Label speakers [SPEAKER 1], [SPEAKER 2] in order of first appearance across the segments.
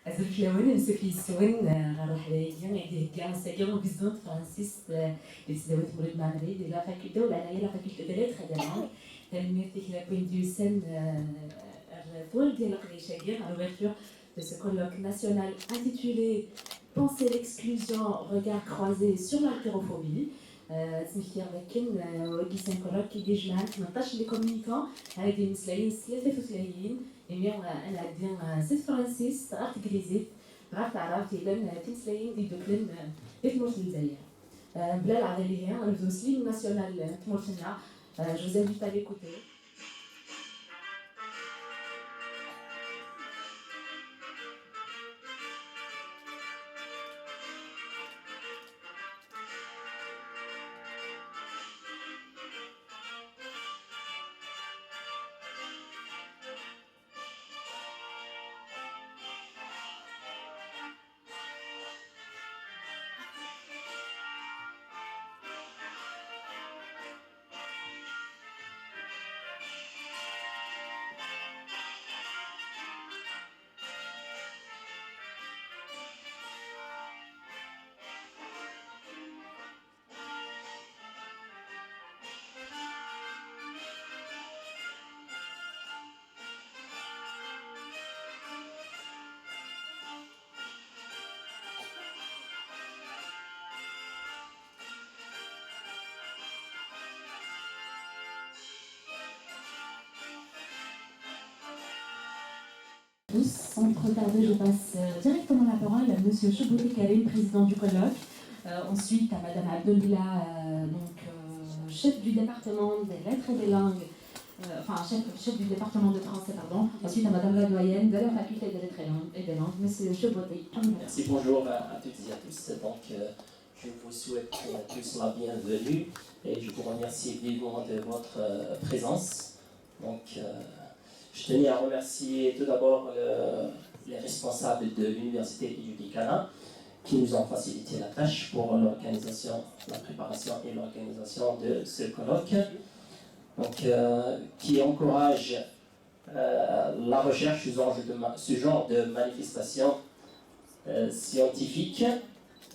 [SPEAKER 1] أزف لون نسفي سون غروح ليجان يدي كان سجون بزنت فرانسيس بسدوت مريد مامري دي لا فاكولتي ولا أنا لا فاكولتي دلات خدمة تلميذ la Point du Seine pour le dialogue des Chaguirs à l'ouverture de ce colloque national intitulé Penser l'exclusion, regard croisé sur l'haltérophobie. تمشي لكن وكيسان كولوك كيدير معاك 18 لي كومونيكون هادي مسلايين 33 اليوم انا عندي سيت فرانسيس غاف تكريزيت غاف تعرف تيلان تمسلايين دي دوكلن تموت الجزائر بلا العضليه نبدو سليم ناسيونال تموتنا جو زانفيت à l'écouter. Sans trop tarder, je passe directement la parole à Monsieur Chebouté Karim, président du colloque. Ensuite à Madame Abdelila, chef du département des lettres et des langues, chef du département de français, pardon. Ensuite à Madame la doyenne de la faculté des lettres et des langues, Monsieur Chebouté.
[SPEAKER 2] Merci, bonjour à toutes et à tous. Donc, je vous souhaite tous la bienvenue et je vous remercie vivement de votre présence. Donc, je tenais à remercier tout d'abord les responsables de l'Université et du Ghana qui nous ont facilité la tâche pour l'organisation, la préparation et l'organisation de ce colloque. Donc, qui encourage la recherche sur ce genre de manifestations scientifiques,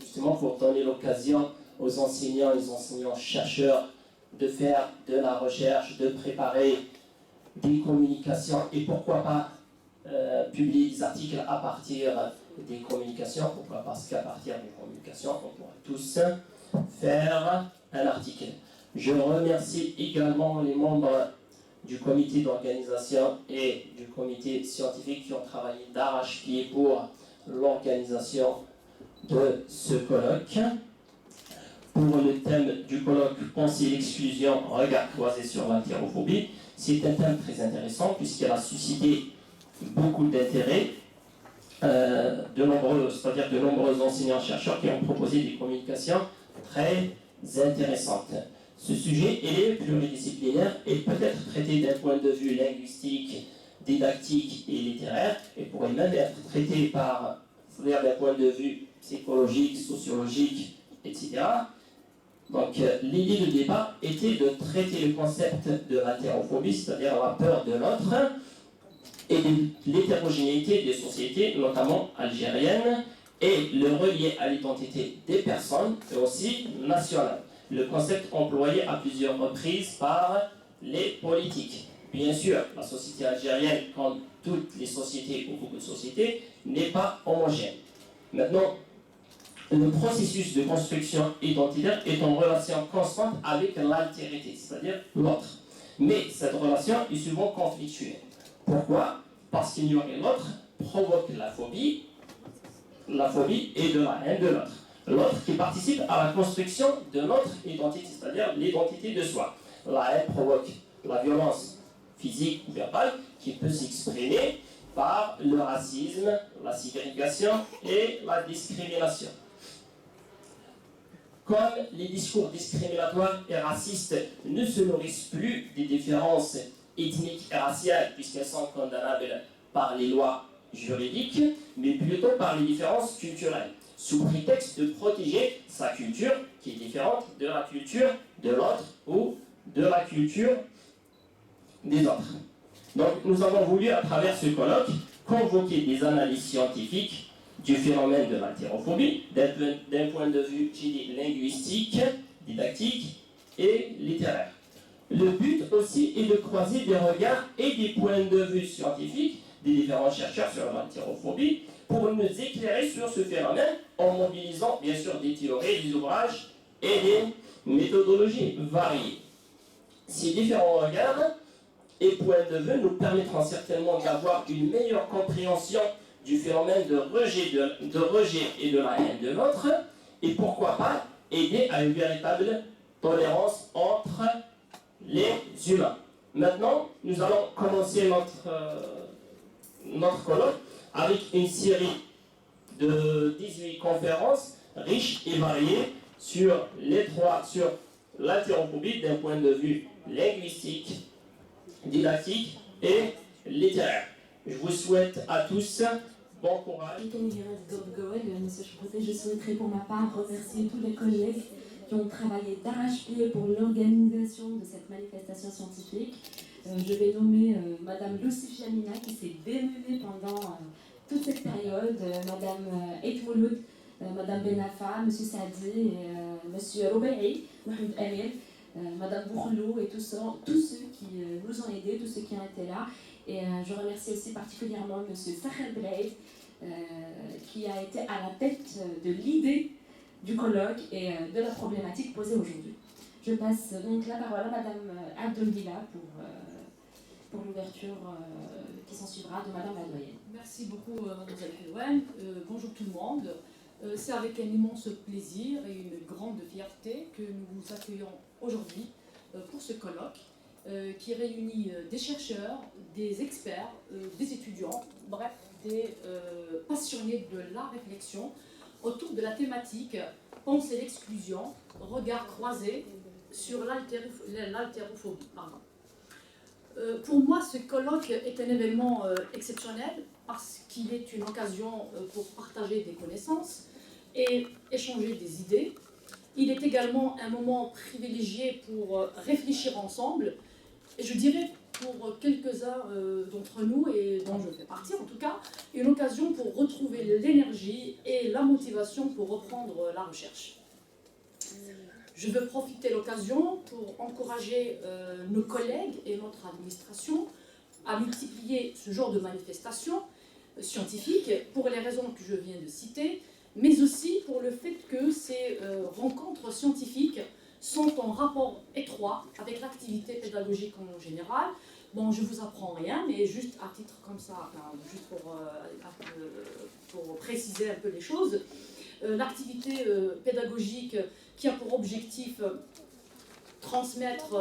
[SPEAKER 2] justement pour donner l'occasion aux enseignants et aux enseignants-chercheurs de faire de la recherche, de préparer des communications et pourquoi pas publier des articles à partir des communications, pourquoi parce qu'à partir des communications, on pourra tous faire un article. Je remercie également les membres du comité d'organisation et du comité scientifique qui ont travaillé d'arrache-pied pour l'organisation de ce colloque. Pour le thème du colloque « Penser l'exclusion, regard croisé sur l'haltérophobie », c'est un thème très intéressant puisqu'il a suscité beaucoup d'intérêt. De nombreux enseignants-chercheurs qui ont proposé des communications très intéressantes. Ce sujet est pluridisciplinaire et peut être traité d'un point de vue linguistique, didactique et littéraire, et pourrait même être traité d'un point de vue psychologique, sociologique, etc. Donc l'idée du débat était de traiter le concept de l'haltérophobie, c'est-à-dire la peur de l'autre, et de l'hétérogénéité des sociétés, notamment algériennes, et le relier à l'identité des personnes, et aussi nationale. Le concept employé à plusieurs reprises par les politiques. Bien sûr, la société algérienne, comme toutes les sociétés ou beaucoup de sociétés, n'est pas homogène. Maintenant, le processus de construction identitaire est en relation constante avec l'altérité, c'est-à-dire l'autre. Mais cette relation est souvent conflictuelle. Pourquoi? Parce qu'ignorer l'autre provoque la phobie et de la haine de l'autre. L'autre qui participe à la construction de notre identité, c'est-à-dire l'identité de soi. La haine provoque la violence physique ou verbale qui peut s'exprimer par le racisme, la ségrégation et la discrimination. Comme les discours discriminatoires et racistes ne se nourrissent plus des différences ethniques et raciales, puisqu'elles sont condamnables par les lois juridiques, mais plutôt par les différences culturelles, sous prétexte de protéger sa culture, qui est différente de la culture de l'autre ou de la culture des autres. Donc nous avons voulu, à travers ce colloque, convoquer des analyses scientifiques du phénomène de l'haltérophobie d'un point de vue, j'ai dit, linguistique, didactique et littéraire. Le but aussi est de croiser des regards et des points de vue scientifiques des différents chercheurs sur l'haltérophobie pour nous éclairer sur ce phénomène en mobilisant bien sûr des théories, des ouvrages et des méthodologies variées. Ces différents regards et points de vue nous permettront certainement d'avoir une meilleure compréhension du phénomène de rejet et de la haine de l'autre, et pourquoi pas aider à une véritable tolérance entre les humains. Maintenant, nous allons commencer notre colloque avec une série de 18 conférences riches et variées sur l'haltérophobie d'un point de vue linguistique, didactique et littéraire. Je vous souhaite à tous bon courage.
[SPEAKER 1] Je souhaiterais pour ma part remercier tous les collègues qui ont travaillé d'arrache-pied pour l'organisation de cette manifestation scientifique. Je vais nommer Madame Lucy Fiamina qui s'est démenée pendant toute cette période, Madame Eitmouloud, Madame Benafa, Monsieur Sadi, Monsieur Robéi, Mahmoud Amir, Madame Bourlou et tous ceux qui nous ont aidés, tous ceux qui ont été là. Et je remercie aussi particulièrement Monsieur Sahel Blade qui a été à la tête de l'idée du colloque et de la problématique posée aujourd'hui. Je passe donc la parole à Madame Abdelvila pour l'ouverture qui s'en suivra de Madame la doyenne.
[SPEAKER 3] Merci beaucoup Mademoiselle Helouane. Bonjour tout le monde. C'est avec un immense plaisir et une grande fierté que nous vous accueillons aujourd'hui pour ce colloque qui réunit des chercheurs, des experts, des étudiants, bref, des passionnés de la réflexion autour de la thématique Penser l'exclusion, regard croisé sur l'haltérophobie. Pour moi, ce colloque est un événement exceptionnel parce qu'il est une occasion pour partager des connaissances et échanger des idées. Il est également un moment privilégié pour réfléchir ensemble. Et je dirais pour quelques-uns d'entre nous, et dont je fais partie en tout cas, une occasion pour retrouver l'énergie et la motivation pour reprendre la recherche. Je veux profiter de l'occasion pour encourager nos collègues et notre administration à multiplier ce genre de manifestations scientifiques pour les raisons que je viens de citer, mais aussi pour le fait que ces rencontres scientifiques sont en rapport étroit avec l'activité pédagogique en général. Bon, je ne vous apprends rien, mais juste à titre comme ça, juste pour préciser un peu les choses, l'activité pédagogique qui a pour objectif transmettre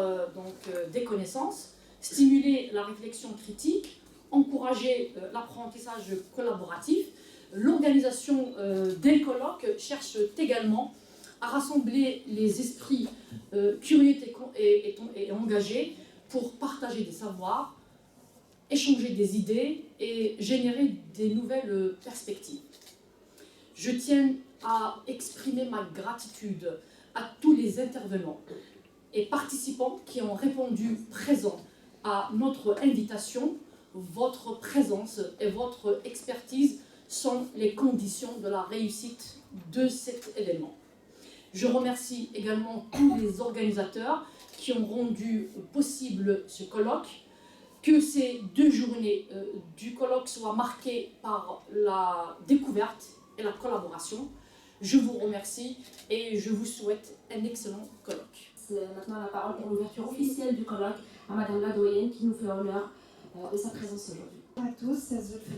[SPEAKER 3] des connaissances, stimuler la réflexion critique, encourager l'apprentissage collaboratif. L'organisation des colloques cherche également à rassembler les esprits curieux et engagés pour partager des savoirs, échanger des idées et générer des nouvelles perspectives. Je tiens à exprimer ma gratitude à tous les intervenants et participants qui ont répondu présents à notre invitation. Votre présence et votre expertise sont les conditions de la réussite de cet événement. Je remercie également tous les organisateurs qui ont rendu possible ce colloque. Que ces 2 journées du colloque soient marquées par la découverte et la collaboration. Je vous remercie et je vous souhaite un excellent colloque.
[SPEAKER 1] C'est maintenant la parole pour l'ouverture officielle du colloque à Madame la doyenne qui nous fait honneur de sa présence aujourd'hui.
[SPEAKER 4] Bonjour à tous, c'est Zulf.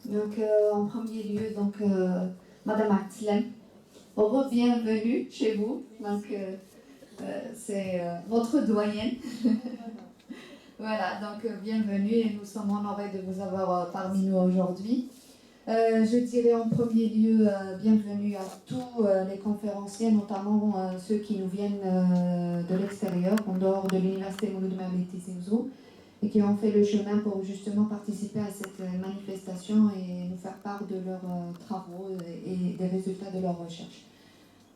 [SPEAKER 4] Donc en premier lieu, Madame Atlem, bienvenue chez vous. Donc c'est votre doyenne. Voilà, donc bienvenue et nous sommes honorés de vous avoir parmi nous aujourd'hui. Je dirais en premier lieu bienvenue à tous les conférenciers, notamment ceux qui nous viennent de l'extérieur, en dehors de l'université Mouloud Mehmet Tizi Ouzou, et qui ont fait le chemin pour justement participer à cette manifestation et nous faire part de leurs travaux et des résultats de leurs recherches.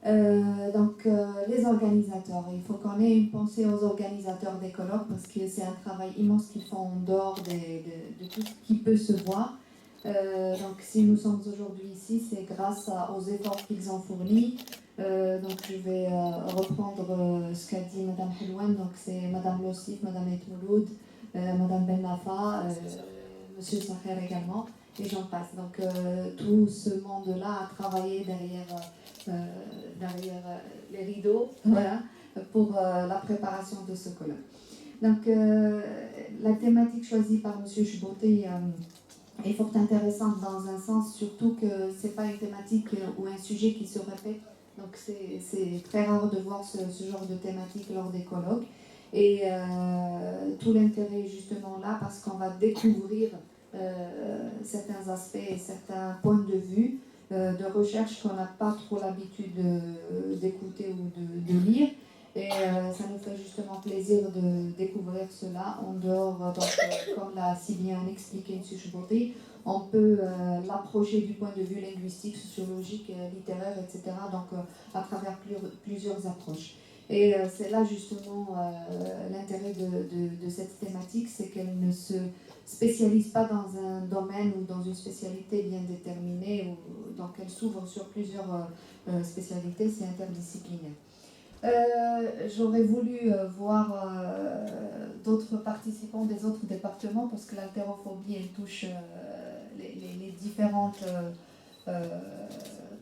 [SPEAKER 4] Les organisateurs, il faut qu'on ait une pensée aux organisateurs des colloques parce que c'est un travail immense qu'ils font en dehors de tout ce qui peut se voir. Donc si nous sommes aujourd'hui ici, c'est grâce aux efforts qu'ils ont fournis. Donc je vais reprendre ce qu'a dit Madame Helwan. Donc c'est Madame Lossif, Madame Etmouloud, Madame Ben Nafa, Monsieur Sacher également, et j'en passe. Donc tout ce monde-là a travaillé derrière les rideaux, voilà, pour la préparation de ce colloque. Donc la thématique choisie par Monsieur Chboté est fort intéressante dans un sens, surtout que ce n'est pas une thématique ou un sujet qui se répète. Donc c'est très rare de voir ce genre de thématique lors des colloques. Et tout l'intérêt est justement là parce qu'on va découvrir certains aspects et certains points de vue de recherche qu'on n'a pas trop l'habitude d'écouter ou de lire. Et ça nous fait justement plaisir de découvrir cela en dehors, comme l'a si bien expliqué M. Chboté, on peut l'approcher du point de vue linguistique, sociologique, littéraire, etc. Donc à travers plusieurs approches. Et c'est là justement l'intérêt de cette thématique, c'est qu'elle ne se spécialise pas dans un domaine ou dans une spécialité bien déterminée, donc elle s'ouvre sur plusieurs spécialités, c'est interdisciplinaire. J'aurais voulu voir d'autres participants des autres départements parce que l'haltérophobie elle touche les différentes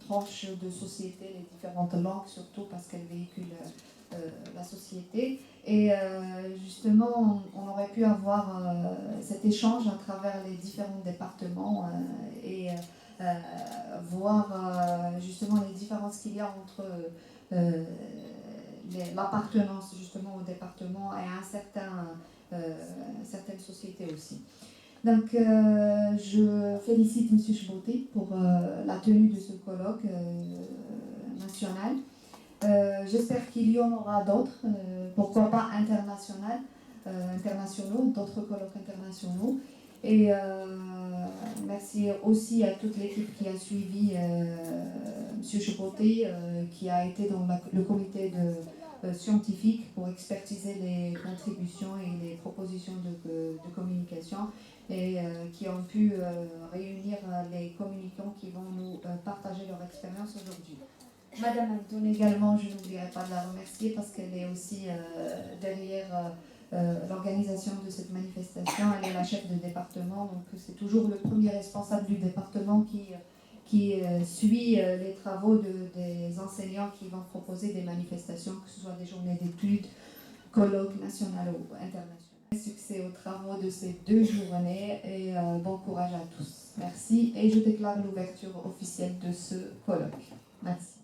[SPEAKER 4] tranches de société, les différentes langues surtout parce qu'elles véhiculent la société. Et justement, on aurait pu avoir cet échange à travers les différents départements et voir justement les différences qu'il y a entre l'appartenance justement au département et à certaines sociétés aussi. Donc je félicite M. Chboté pour la tenue de ce colloque national. J'espère qu'il y en aura d'autres, pourquoi pas internationaux, d'autres colloques internationaux. Et merci aussi à toute l'équipe qui a suivi M. Chboté, qui a été dans le comité scientifique pour expertiser les contributions et les propositions de communication et qui ont pu réunir les communicants qui vont nous partager leur expérience aujourd'hui. Madame Antoun également, je n'oublierai pas de la remercier parce qu'elle est aussi derrière l'organisation de cette manifestation. Elle est la chef de département, donc c'est toujours le premier responsable du département qui suit les travaux des enseignants qui vont proposer des manifestations, que ce soit des journées d'études, colloques nationaux ou internationaux. Succès aux travaux de ces 2 journées et bon courage à tous. Merci et je déclare l'ouverture officielle de ce colloque. Merci.